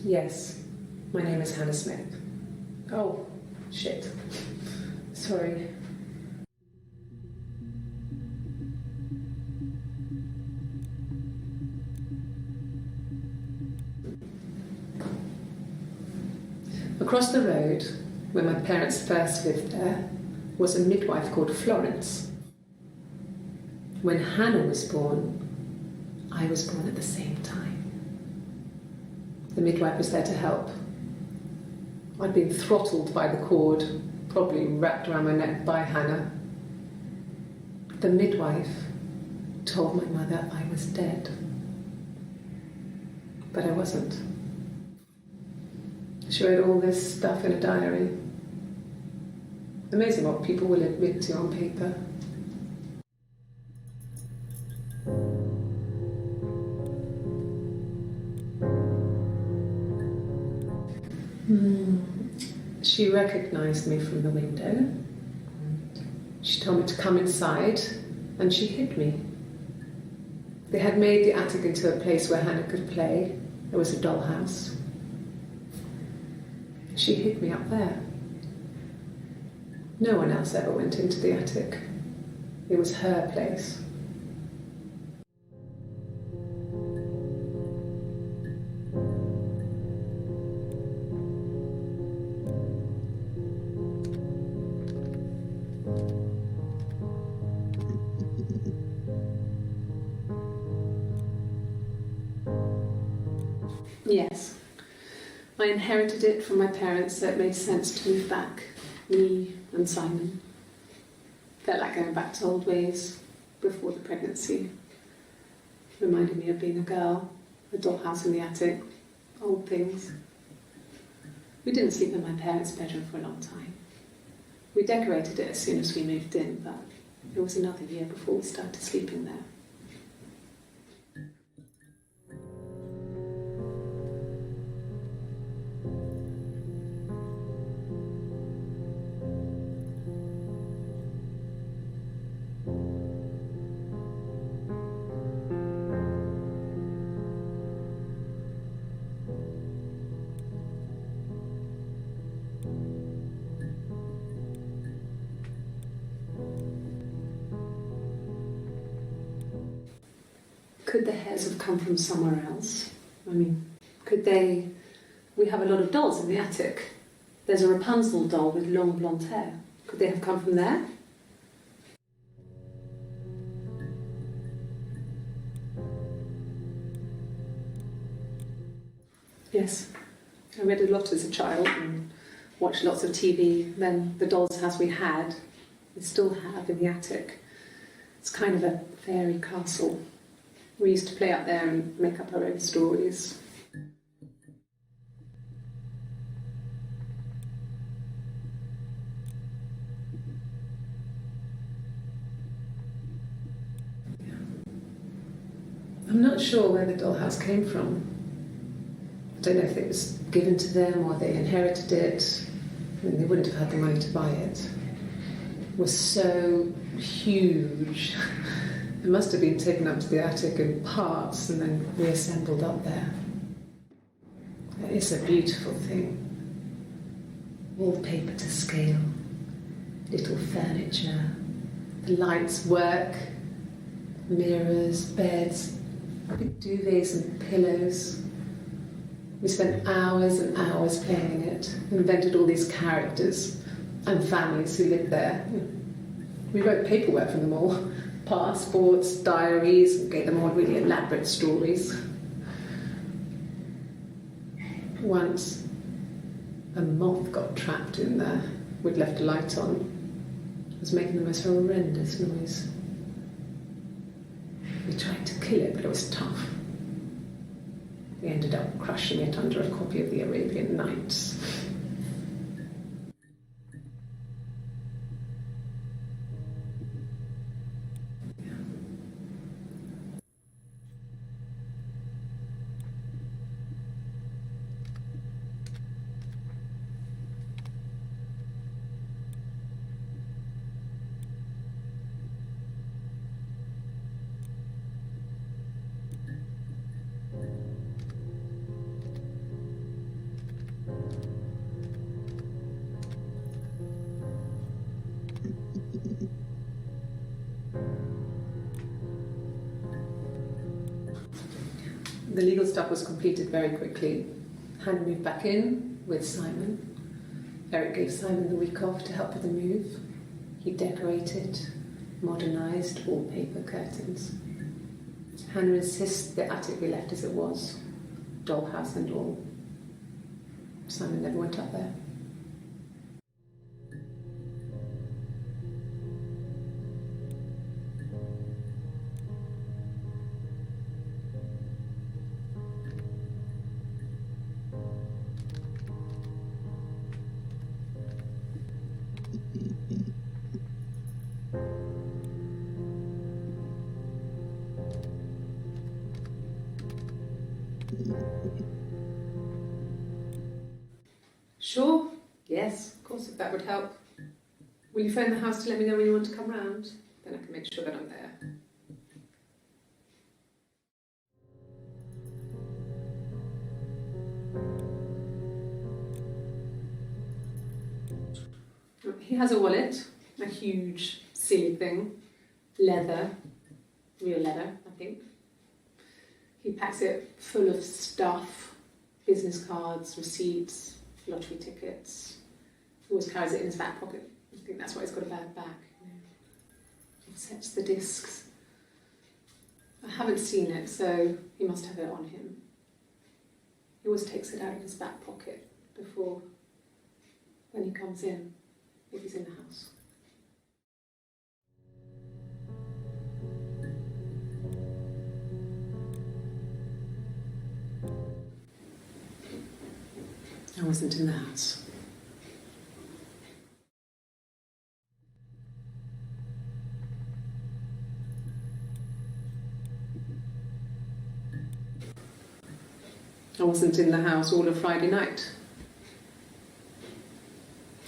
Yes, my name is Hannah Smith. Oh, shit. Sorry. Across the road, where my parents first lived there, was a midwife called Florence. When Hannah was born, I was born at the same time. The midwife was there to help. I'd been throttled by the cord, probably wrapped around my neck by Hannah. The midwife told my mother I was dead. But I wasn't. She wrote all this stuff in a diary. Amazing what people will admit to on paper. She recognised me from the window. She told me to come inside, and she hid me. They had made the attic into a place where Hannah could play. There was a dollhouse. She hid me up there. No one else ever went into the attic. It was her place. Yes. I inherited it from my parents, so it made sense to move back. Me and Simon. Felt like going back to old ways before the pregnancy. Reminded me of being a girl, a dollhouse in the attic, old things. We didn't sleep in my parents' bedroom for a long time. We decorated it as soon as we moved in, but it was another year before we started sleeping there. Could the hairs have come from somewhere else? I mean, could they... We have a lot of dolls in the attic. There's a Rapunzel doll with long blonde hair. Could they have come from there? Yes. I read a lot as a child and watched lots of TV. Then the doll's house we still have in the attic. It's kind of a fairy castle. We used to play up there and make up our own stories. I'm not sure where the dollhouse came from. I don't know if it was given to them or they inherited it. I mean, they wouldn't have had the money to buy it. It was so huge. It must have been taken up to the attic in parts and then reassembled up there. It's a beautiful thing. Wallpaper to scale, little furniture, the lights work, mirrors, beds, big duvets and pillows. We spent hours and hours playing in it, invented all these characters and families who lived there. We wrote paperwork from them all. Passports, diaries, and gave them all really elaborate stories. Once, a moth got trapped in there. We'd left a light on. It was making the most horrendous noise. We tried to kill it, but it was tough. We ended up crushing it under a copy of the Arabian Nights. The legal stuff was completed very quickly. Hannah moved back in with Simon. Eric gave Simon the week off to help with the move. He decorated, modernised wallpaper, curtains. Hannah insists the attic be left as it was, dollhouse and all. Simon never went up there. Sure, yes, of course, if that would help. Will you phone the house to let me know when you want to come round? Then I can make sure that I'm there. He has a wallet, a huge, silly thing, leather, real leather, I think. He packs it full of stuff, business cards, receipts, lottery tickets. He always carries it in his back pocket. I think that's why he's got a bad back. He sets the discs. I haven't seen it, so he must have it on him. He always takes it out of his back pocket before, when he comes in, if he's in the house. I wasn't in the house. I wasn't in the house all of Friday night.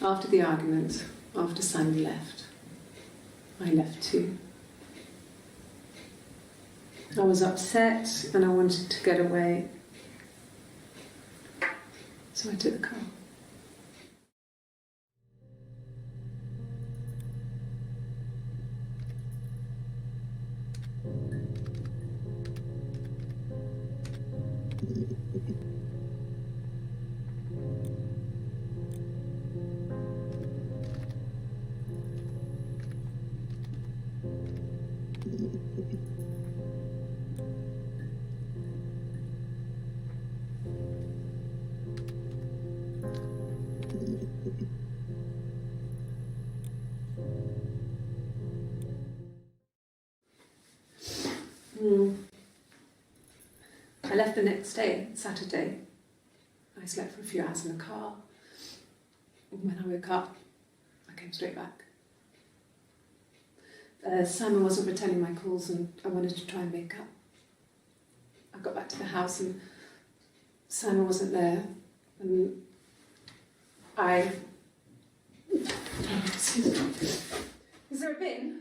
After the argument, after Simon left, I left too. I was upset and I wanted to get away. So I took the car. I left the next day, Saturday. I slept for a few hours in the car. And when I woke up, I came straight back. Simon wasn't returning my calls and I wanted to try and make up. I got back to the house and Simon wasn't there. And I... Is there a bin?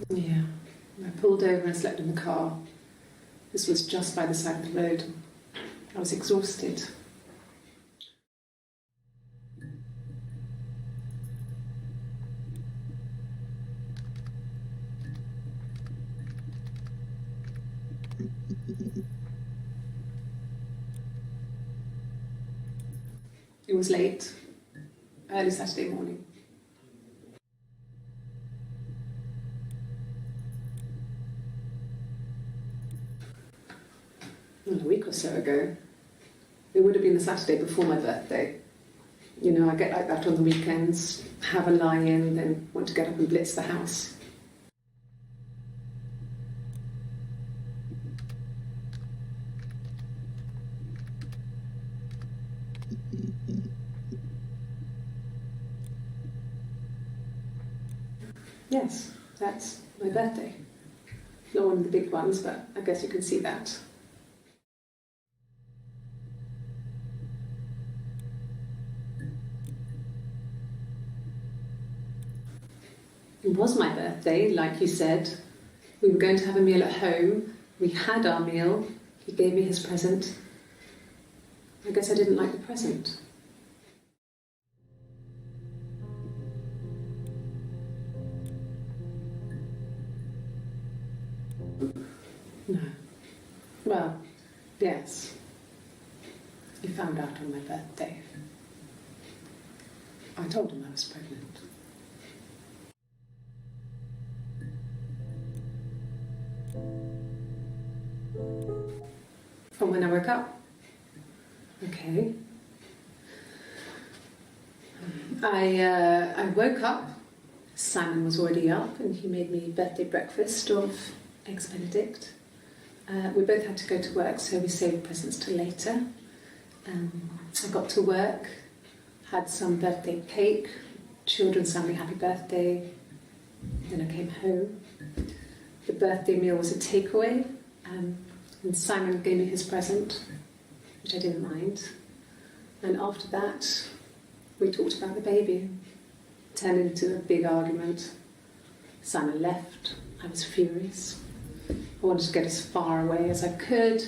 Yeah, I pulled over and slept in the car. This was just by the side of the road. I was exhausted. It was late, early Saturday morning. Well, a week or so ago. It would have been the Saturday before my birthday. You know, I get like that on the weekends, have a lie-in, then want to get up and blitz the house. Yes, that's my birthday. Not one of the big ones, but I guess you can see that. It was my birthday, like you said. We were going to have a meal at home. We had our meal. He gave me his present. I guess I didn't like the present. No. Well, yes. He found out on my birthday. I told him I was pregnant. From when I woke up. Okay. I woke up. Simon was already up and he made me birthday breakfast of eggs Benedict. We both had to go to work, so we saved presents till later. I got to work, had some birthday cake, children sang me happy birthday, then I came home. The birthday meal was a takeaway, and Simon gave me his present, which I didn't mind. And after that, we talked about the baby. It turned into a big argument. Simon left. I was furious. I wanted to get as far away as I could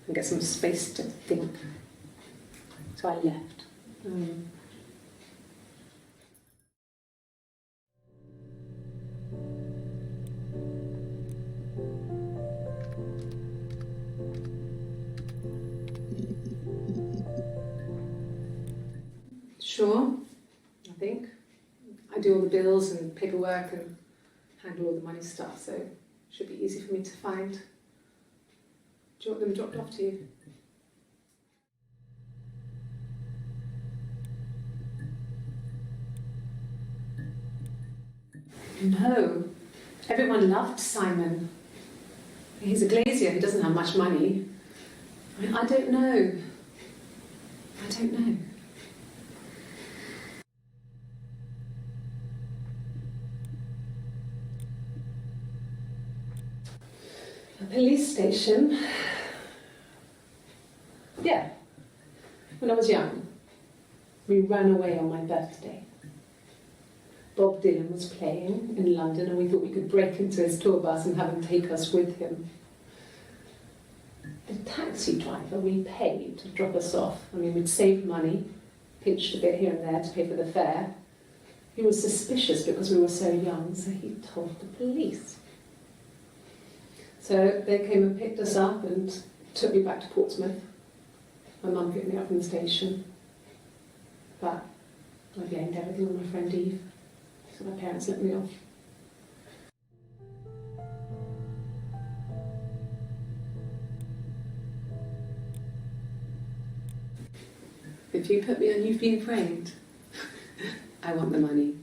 and get some space to think. So I left. Sure, I think. I do all the bills and paperwork and handle all the money stuff, so it should be easy for me to find. Do you want them dropped off to you? No. Everyone loved Simon. He's a glazier who doesn't have much money. I don't know. I don't know. A police station? Yeah. When I was young, we ran away on my birthday. Bob Dylan was playing in London and we thought we could break into his tour bus and have him take us with him. The taxi driver we paid to drop us off, I mean, we'd saved money, pinched a bit here and there to pay for the fare. He was suspicious because we were so young, so he told the police. So they came and picked us up and took me back to Portsmouth. My mum picked me up from the station. But I blamed everything on my friend Eve. So my parents let me off. If you put me on You've Been Framed, I want the money.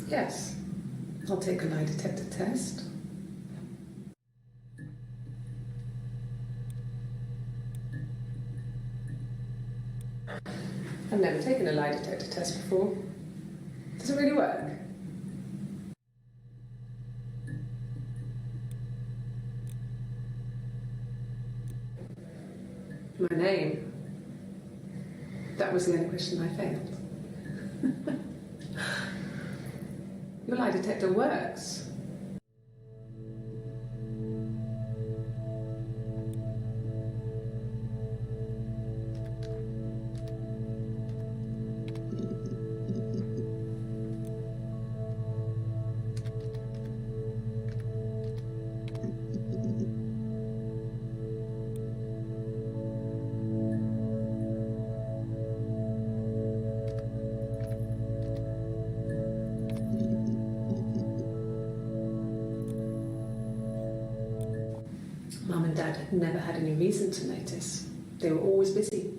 Yes, I'll take a lie detector test. I've never taken a lie detector test before. Does it really work? My name. That was the only question I failed. Your lie detector works. Mum and Dad had never had any reason to notice. They were always busy.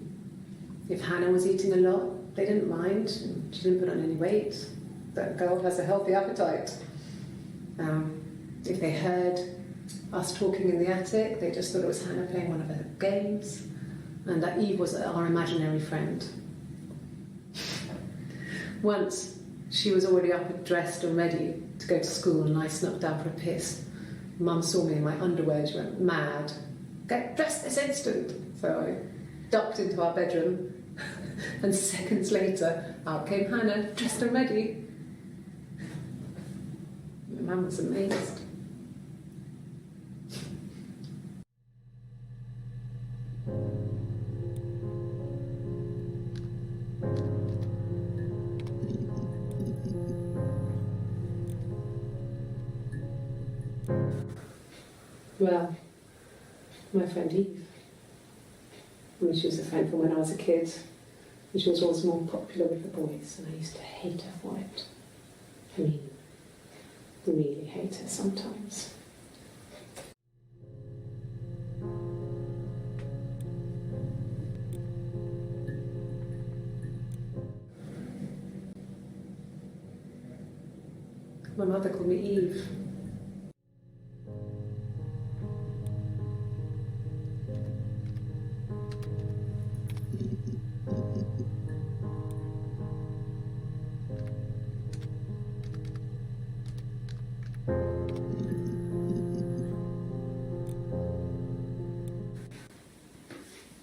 If Hannah was eating a lot, they didn't mind. She didn't put on any weight. That girl has a healthy appetite. If they heard us talking in the attic, they just thought it was Hannah playing one of her games, and that Eve was our imaginary friend. Once, She was already up and dressed and ready to go to school, and I snuck down for a piss. Mum saw me in my underwear, she went mad. Get dressed this instant! So I ducked into our bedroom, and seconds later, out came Hannah, dressed and ready. Mum was amazed. Well, my friend Eve. I mean, she was a friend from when I was a kid, and she was always more popular with the boys, and I used to hate her for it. I mean, really hate her sometimes. My mother called me Eve.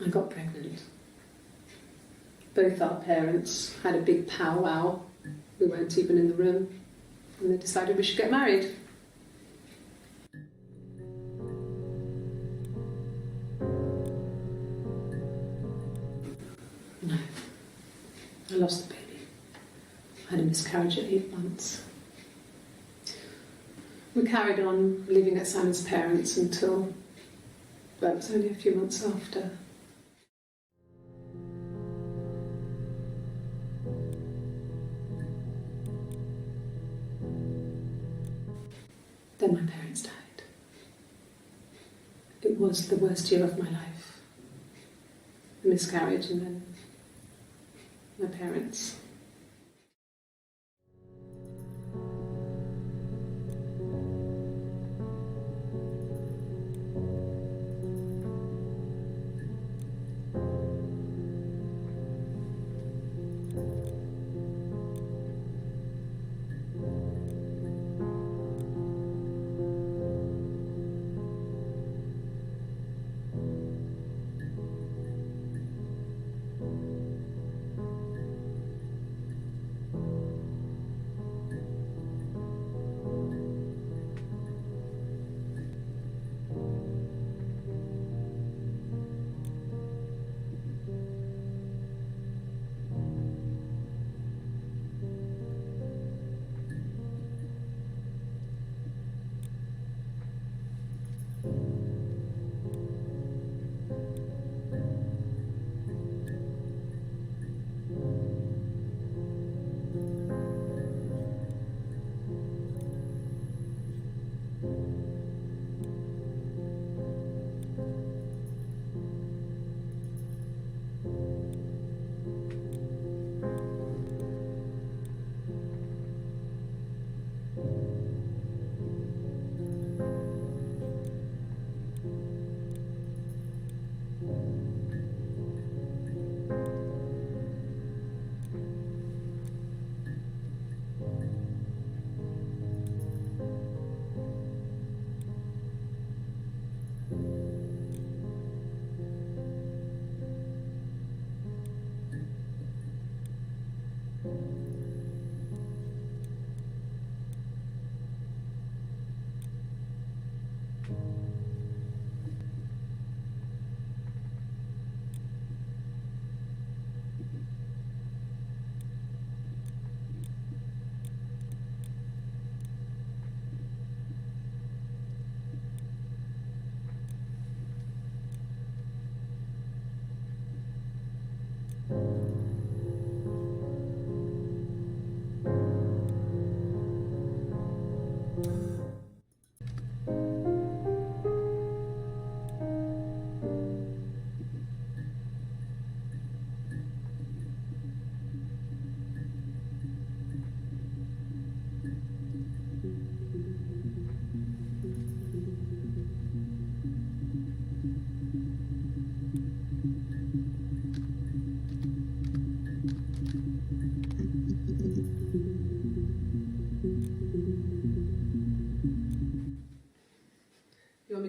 I got pregnant. Both our parents had a big powwow. We weren't even in the room, and they decided we should get married. No, I lost the baby. I had a miscarriage at 8 months. We carried on living at Simon's parents until, well, it was only a few months after. Then my parents died. It was the worst year of my life. The miscarriage and then my parents.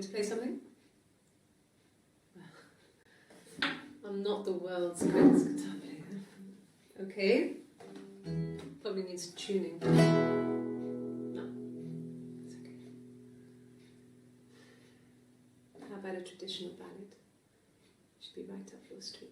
me to play something? I'm not the world's greatest guitar player. Okay. Probably needs tuning. No, it's okay. How about a traditional ballad? Should be right up your street.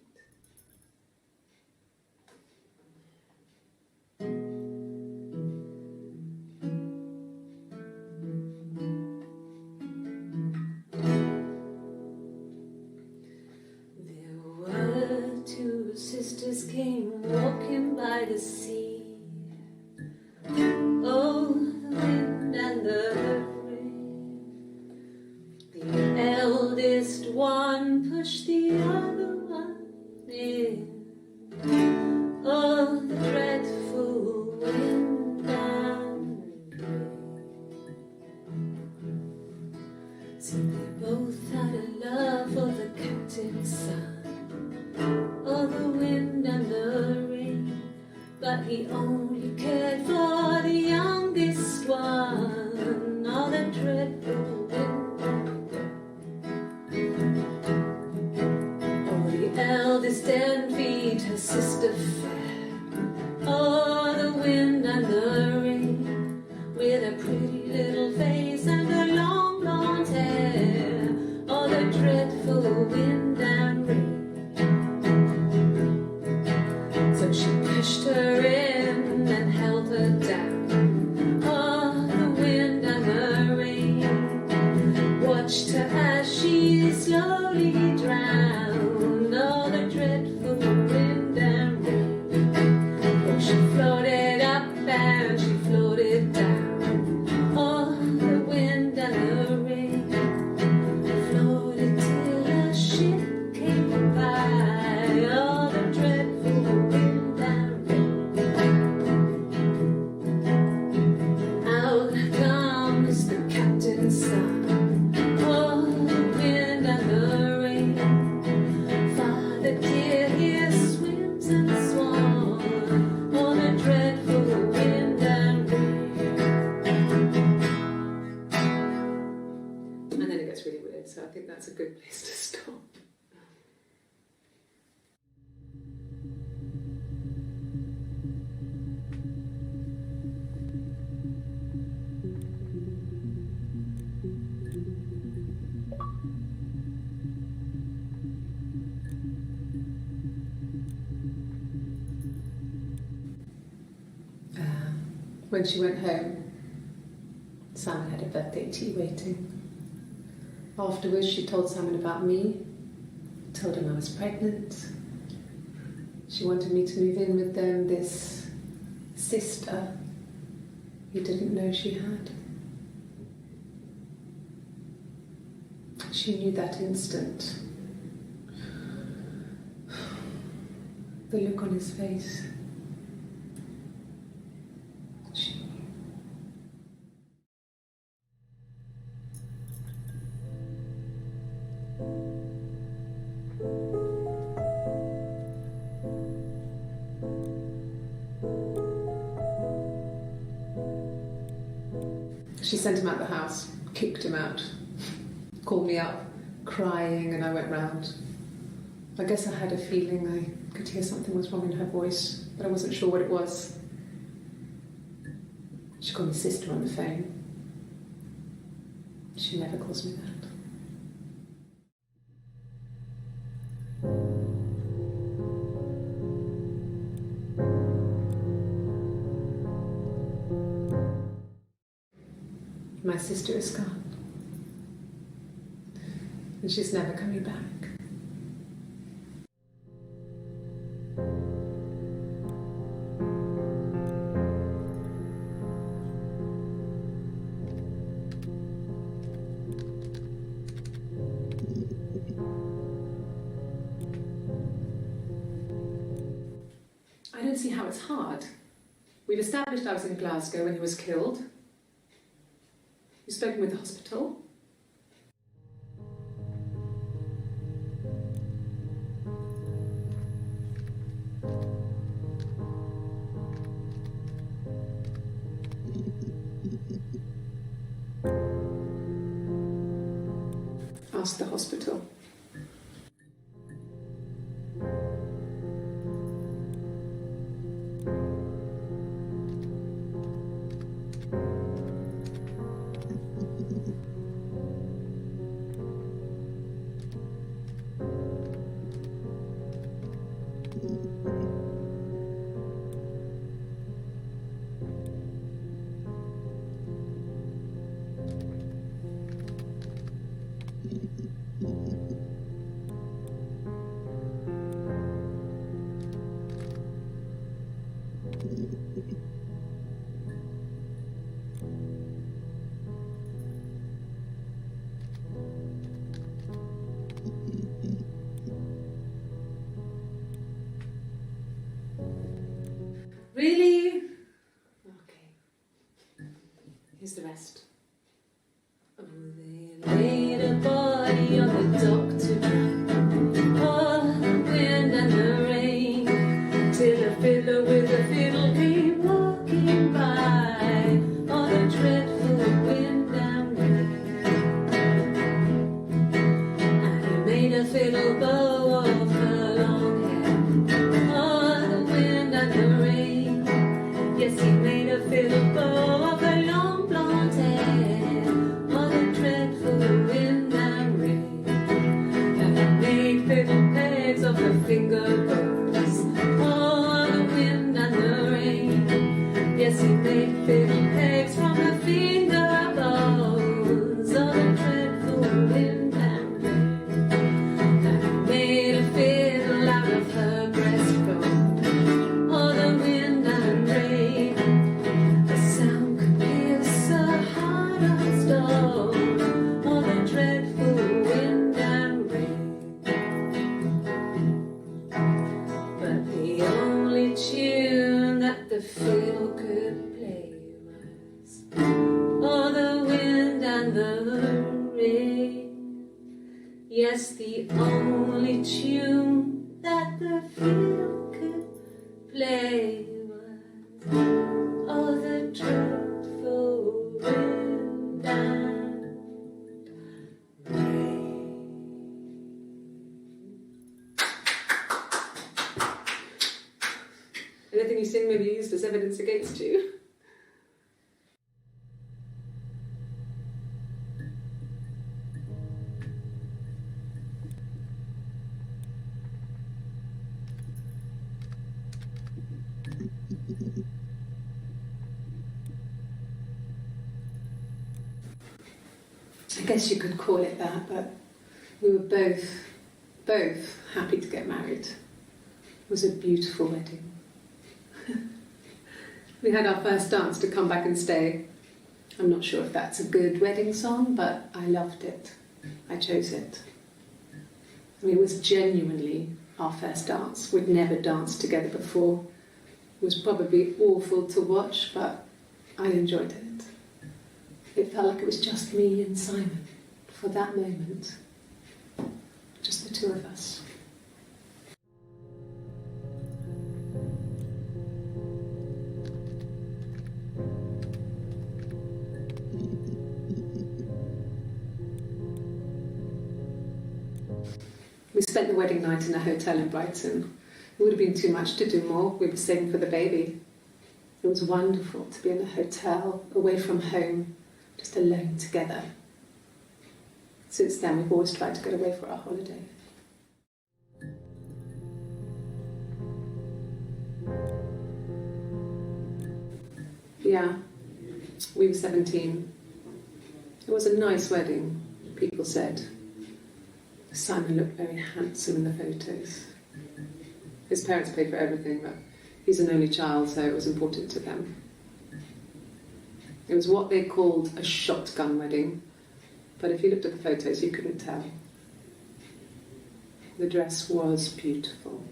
Two sisters came walking by the sea. Oh, the wind and the rain. The eldest one pushed the other one in. Oh, the dreadful wind and rain. See, they both had a love for the captain's son. Oh, the wind and the rain, but he only cared for the youngest one. Oh, the dreadful wind and rain. Oh, the eldest envied her sister fair. Oh, the wind and the rain, with a pretty little face and her long blonde hair. Oh, the dreadful wind and rain. So she pushed her in and held her down. Oh, the wind and the rain watched her as she slowly drowned. Oh, the dreadful wind and rain. Oh, she floated up and she floated down. Oh, the wind and the rain floated till a ship came by. Oh, the dreadful wind and rain. Out comes the captain's son. Oh, the wind and the rain. Father dear, here swims and swans. Oh, the dreadful wind and rain. And then it gets really weird, so I think that's a good place to stop. When she went home, Simon had a birthday tea waiting. Afterwards, she told Simon about me, told him I was pregnant. She wanted me to move in with them, this sister he didn't know she had. She knew that instant. The look on his face. She knew. She sent him out the house, kicked him out, called me up, crying, and I went round. I guess I had a feeling I could hear something was wrong in her voice, but I wasn't sure what it was. She called me sister on the phone. She never calls me that. My sister is gone, and she's never coming back. I don't see how it's hard. We've established I was in Glasgow when he was killed. You've spoken with the hospital. asked the hospital. Really? Okay. Here's the rest. Oh, they laid a body on the doctor. Oh, the wind and the rain, till a fiddler with a fiddle came walking by. Oh, the dreadful wind and rain. And he made a fiddle bow of her long hair. Oh, the wind and the rain. Yes, he made a fiddle bow of her long blonde hair. Oh, the dreadful wind and rain. And he made fiddle pegs of her finger bows. Oh, the wind and the rain. Yes, he made fiddle pegs from her finger bows. Oh, the dreadful wind and rain. And he made a fiddle out of her breastbone. Oh, the wind and rain. The sound could pierce a heart of stone. Oh, the dreadful wind and rain. But the only tune that the fiddle could play was, oh, the wind and the rain. Yes, the only tune that the fiddle could play was, oh, the dreadful wind and rain. Anything you sing may be used as evidence against you. I guess you could call it that, but we were both happy to get married. It was a beautiful wedding. We had our first dance to Come Back and Stay. I'm not sure if that's a good wedding song, but I loved it. I chose it. I mean, it was genuinely our first dance. We'd never danced together before. It was probably awful to watch, but I enjoyed it. It felt like it was just me and Simon for that moment. Just the two of us. We spent the wedding night in a hotel in Brighton. It would have been too much to do more. We were saving for the baby. It was wonderful to be in a hotel, away from home, just alone together. Since then, we've always tried to get away for our holiday. Yeah, we were 17. It was a nice wedding, people said. Simon looked very handsome in the photos. His parents paid for everything, but he's an only child, so it was important to them. It was what they called a shotgun wedding, but if you looked at the photos, you couldn't tell. The dress was beautiful.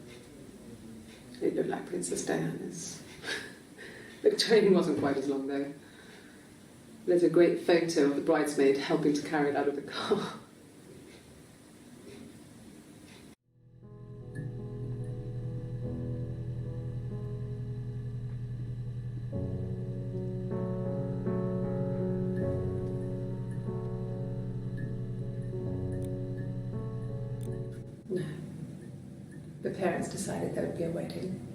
It looked like Princess Diana's. The train wasn't quite as long, though. There's a great photo of the bridesmaid helping to carry it out of the car. the parents decided there would be a wedding.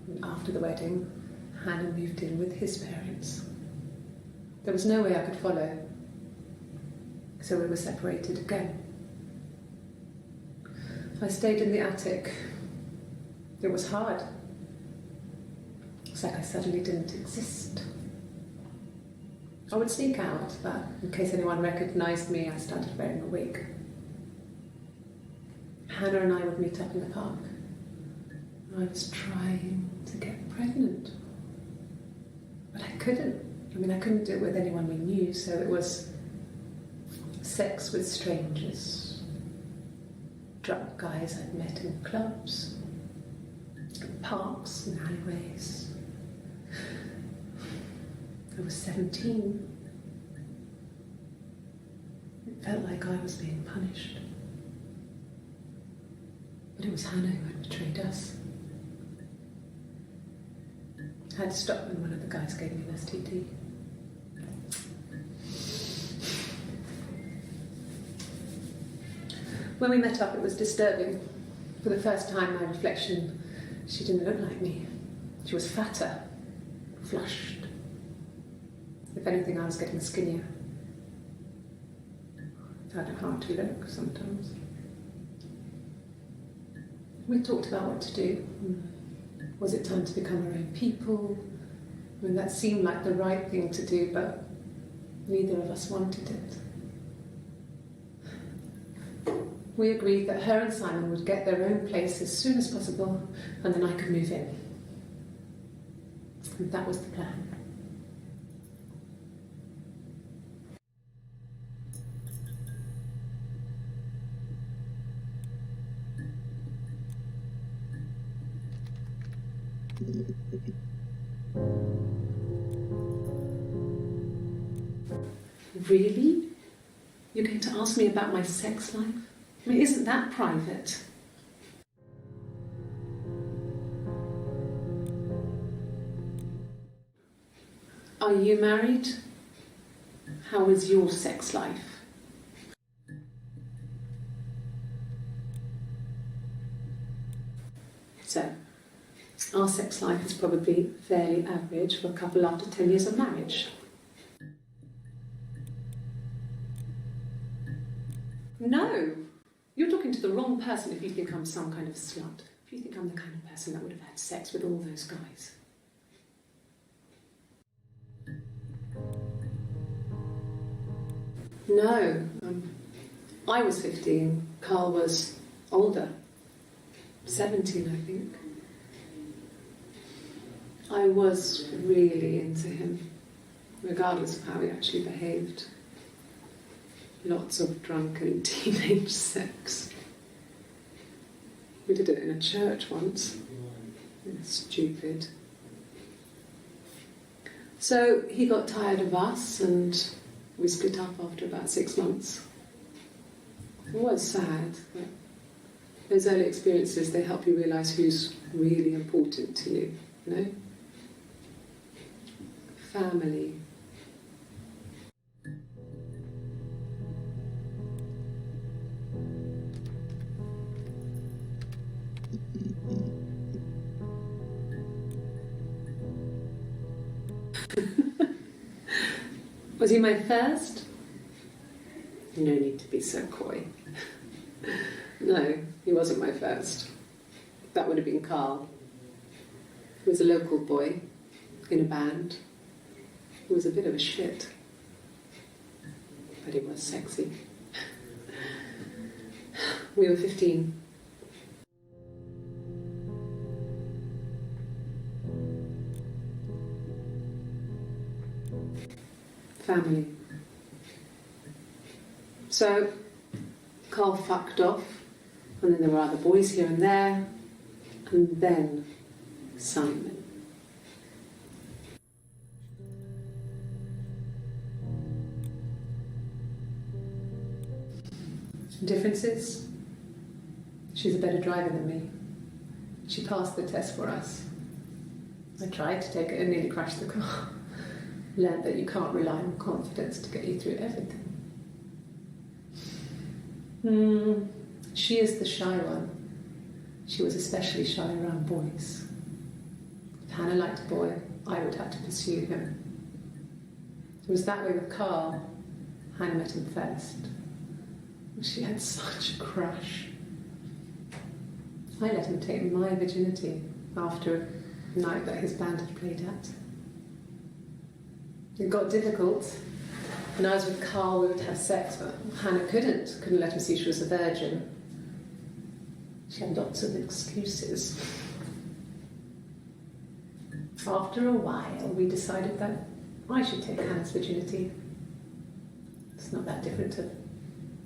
And after the wedding, Hannah moved in with his parents. There was no way I could follow, so we were separated again. I stayed in the attic. It was hard. It's like I suddenly didn't exist. I would sneak out, but in case anyone recognised me, I started wearing a wig. Hannah and I would meet up in the park. I was trying to get pregnant, but I couldn't. I couldn't do it with anyone we knew, so it was sex with strangers, drunk guys I'd met in clubs, parks and alleyways. I was 17. It felt like I was being punished. But it was Hannah who had betrayed us. I had to stop when one of the guys gave me an STD. When we met up, it was disturbing. For the first time, my reflection, she didn't look like me. She was fatter, flushed. If anything, I was getting skinnier. I found it hard to look sometimes. We talked about what to do. Was it time to become our own people? That seemed like the right thing to do, but neither of us wanted it. We agreed that her and Simon would get their own place as soon as possible, and then I could move in. And that was the plan. Really? You're going to ask me about my sex life? Isn't that private? Are you married? How is your sex life? So, our sex life is probably fairly average for a couple after 10 years of marriage. No, you're talking to the wrong person if you think I'm some kind of slut. If you think I'm the kind of person that would have had sex with all those guys. No, I was 15, Carl was older, 17 I think. I was really into him, regardless of how he actually behaved. Lots of drunken teenage sex. We did it in a church once. Stupid. So he got tired of us and we split up after about 6 months. It was sad, but those early experiences, they help you realise who's really important to you, you know? Family. Was he my first? No need to be so coy. No, he wasn't my first. That would have been Carl. He was a local boy in a band. He was a bit of a shit, but he was sexy. We were 15. Family. So, Carl fucked off, and then there were other boys here and there, and then Simon. Differences? She's a better driver than me. She passed the test for us. I tried to take it and nearly crashed the car. Learned that you can't rely on confidence to get you through everything. She is the shy one. She was especially shy around boys. If Hannah liked a boy, I would have to pursue him. It was that way with Carl. Hannah met him first. She had such a crush. I let him take my virginity after a night that his band had played at. It got difficult. When I was with Carl, we would have sex, but Hannah couldn't let him see she was a virgin. She had lots of excuses. After a while, we decided that I should take Hannah's virginity. It's not that different to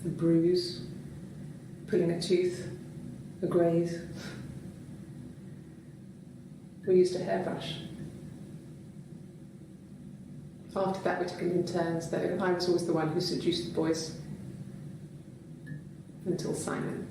a bruise, pulling a tooth, a graze. We used a hairbrush. After that, we took it in turns, though. I was always the one who seduced the boys. Until Simon.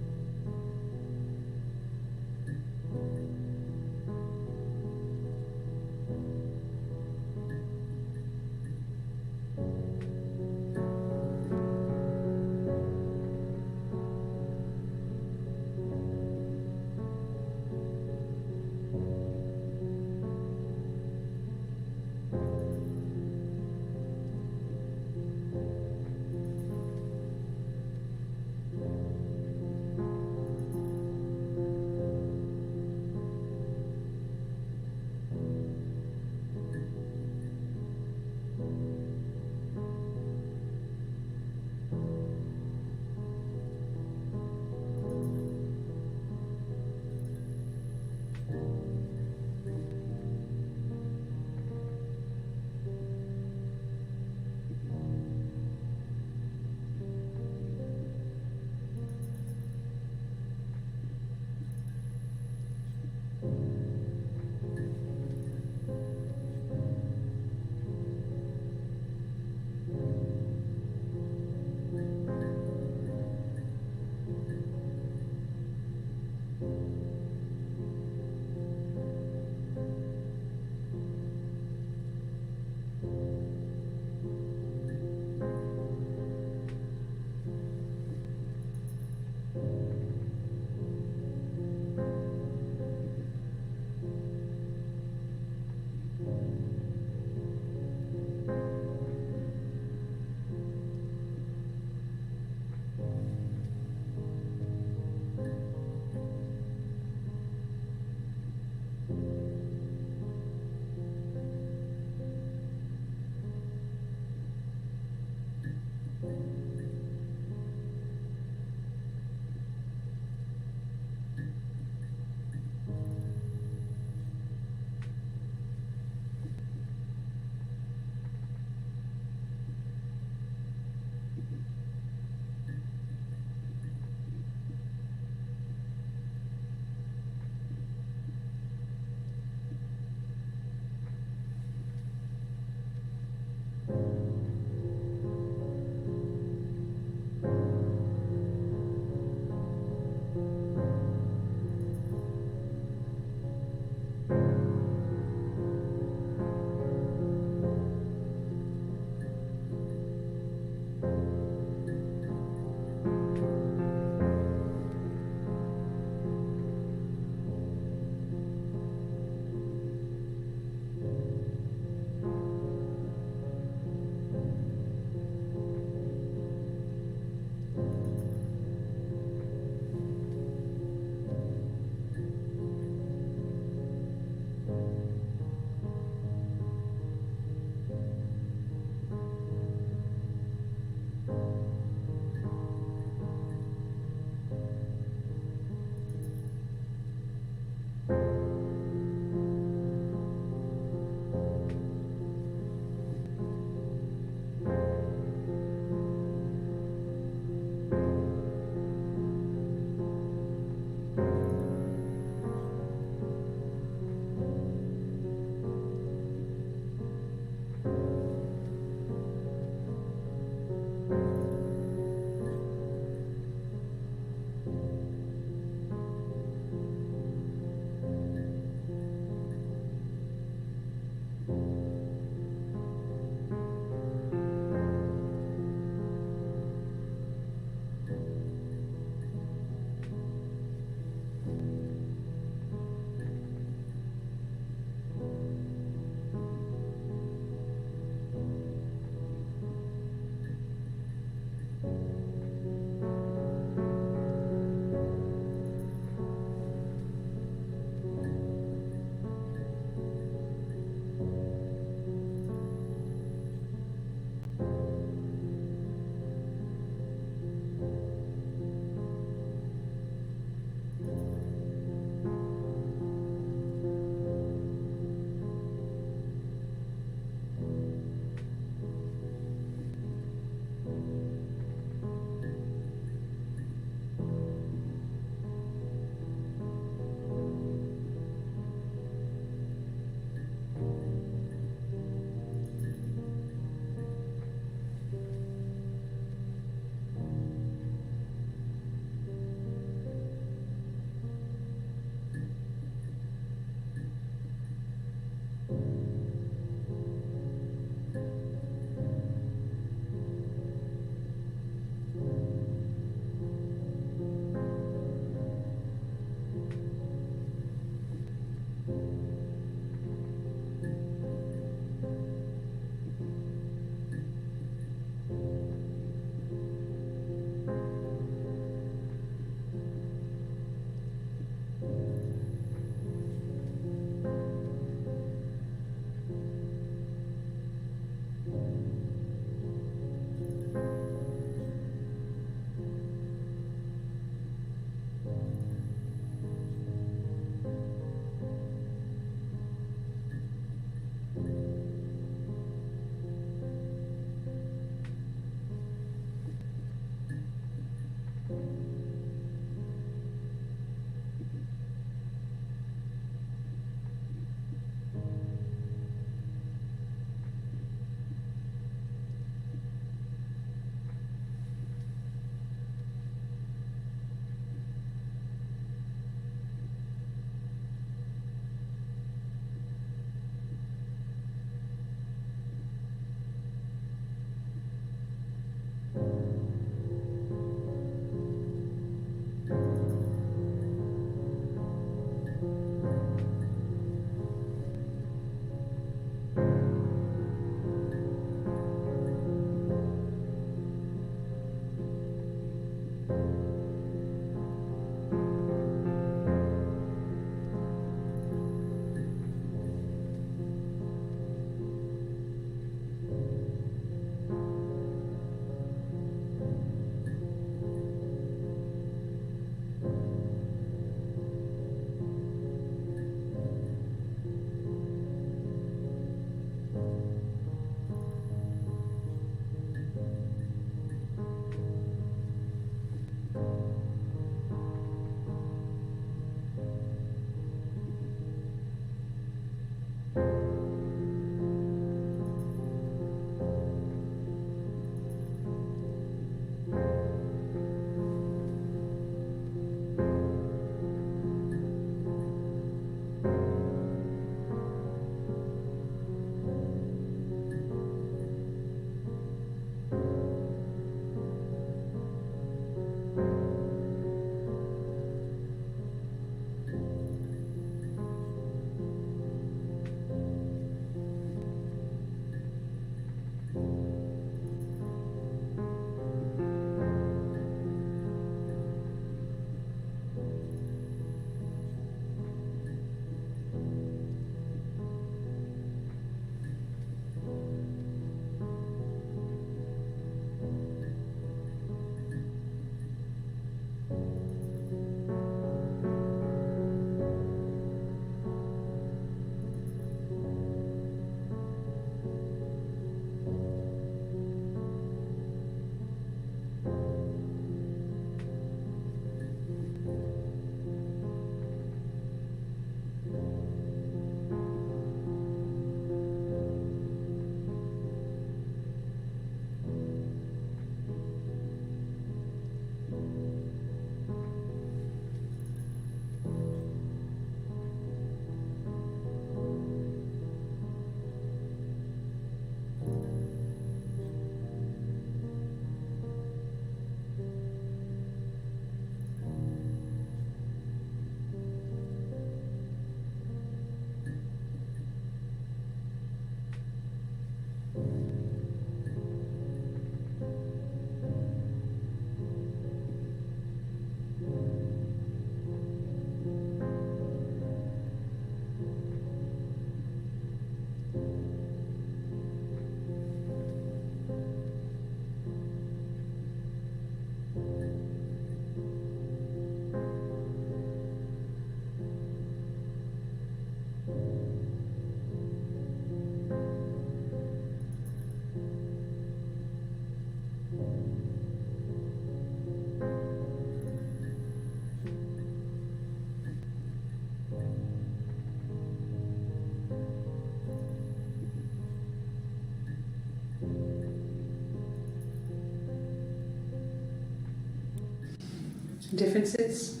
The difference is,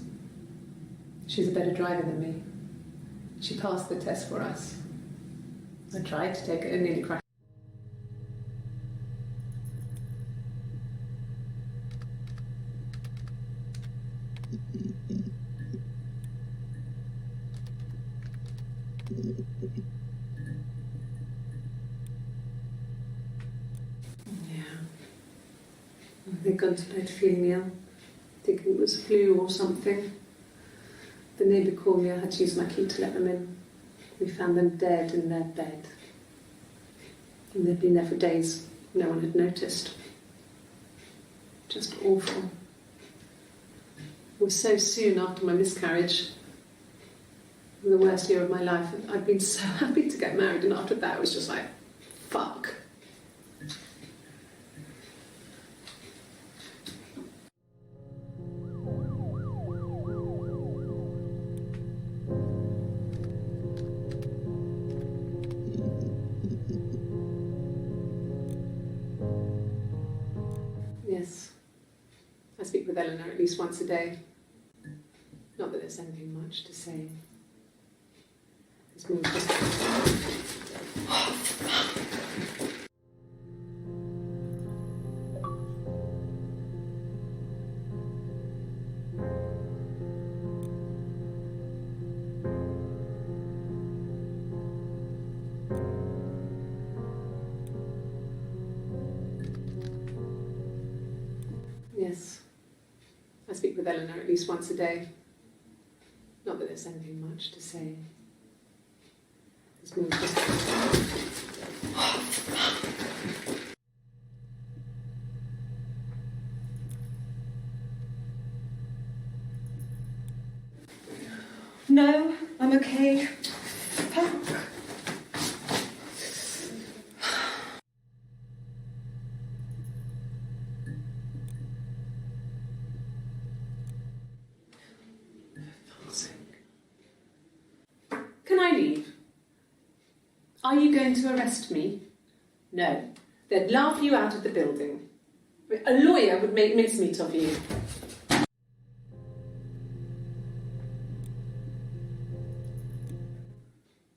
she's a better driver than me. She passed the test for us. I tried to take it and nearly crashed. Yeah. They'd gone to bed feeling ill, thinking it was flu or something. The neighbour called me, I had to use my key to let them in. We found them dead in their bed. And they'd been there for days. No one had noticed. Just awful. It was so soon after my miscarriage. The worst year of my life. I'd been so happy to get married, and after that it was just like, fuck. Yes. I speak with Eleanor at least once a day. Not that there's anything much to say. It's more just... Yes. I speak with Eleanor at least once a day. Not that there's anything much to say. It's more just... No, I'm okay. Fuck. Can I leave? Are you going to arrest me? No. They'd laugh you out of the building. A lawyer would make mincemeat of you.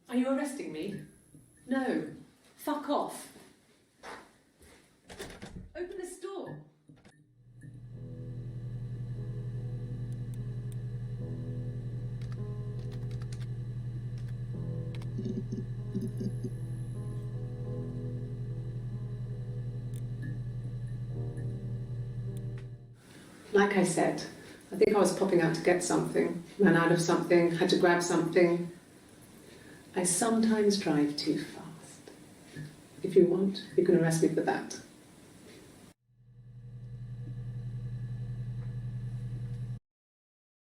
Are you arresting me? No. Fuck off. Open this door. Like I said, I think I was popping out to get something, ran out of something, had to grab something. I sometimes drive too fast. If you want, you can arrest me for that.